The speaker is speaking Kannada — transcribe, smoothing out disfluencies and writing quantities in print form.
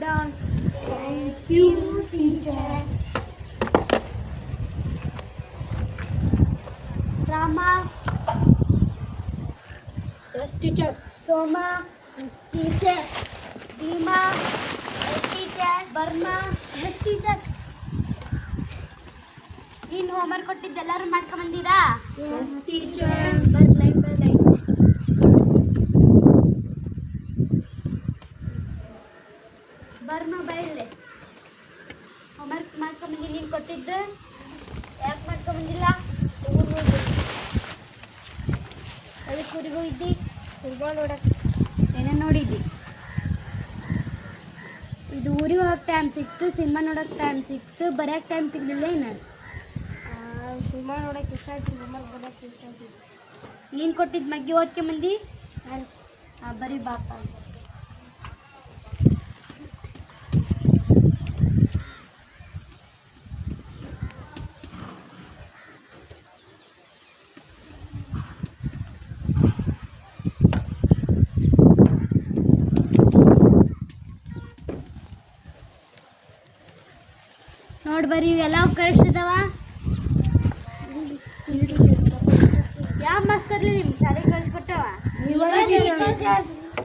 down. Thank you, teacher. Rama. Yes, teacher. Soma. Yes, teacher. Dima. Yes, teacher. Burma. Yes, teacher. ನೀನು ಹೋಮ್ವರ್ಕ್ ಕೊಟ್ಟಿದ್ದು ಎಲ್ಲರೂ ಮಾಡ್ಕೊಂಬಂದಿರಾ? Yes, teacher. ಬರ್ಲೈನ್ ಬರ್ಮ ಬೈಲೆ ಹೋಮ್ವರ್ಕ್ ಮಾಡ್ಕೊಂಬಂದಿ ನೀನು ಕೊಟ್ಟಿದ್ದು ಯಾಕೆ ಮಾಡ್ಕೊಂಬಂದಿಲ್ಲ? ಅದಕ್ಕೆ ಊರಿಗೆ ಹೋಗಿದ್ದಿ? ಫುಟ್ಬಾಲ್ ನೋಡಕ್ಕೆ ಏನೇನು ನೋಡಿದ್ದಿ? ಇದು ಊರಿಗೆ ಹೋಗಕ್ಕೆ ಟೈಮ್ ಸಿಕ್ತು, ಸಿನಿಮಾ ನೋಡೋಕ್ಕೆ ಟೈಮ್ ಸಿಕ್ತು, ಬರೆಯೋಕ್ಕೆ ಟೈಮ್ ಸಿಗಲಿಲ್ಲ ಏನು? ಸಿನಿಮಾ ನೋಡೋಕೆ ಇಷ್ಟ ಆಯ್ತು, ಹೋಮ್ವರ್ಕ್ ಬರೋಕ್ಕೆ ಇಷ್ಟ ಆಯ್ತು. ನೀನು ಕೊಟ್ಟಿದ್ದು ಮಗ್ಗಿ ಓದ್ಕೊಂಬಂದು ಬರೀ ಬಾಪ. ನೋಡಿ ಬರ್ರಿ ಇವೆಲ್ಲ ಕರೆಕ್ಟ್ ಇದಾವ. ಯಾವ ಮಾಸ್ತರ್ಲಿ ನಿಮ್ಮ ಶಾಲೆಗೆ ಕಳಿಸ್ಕೊಟ್ಟವ?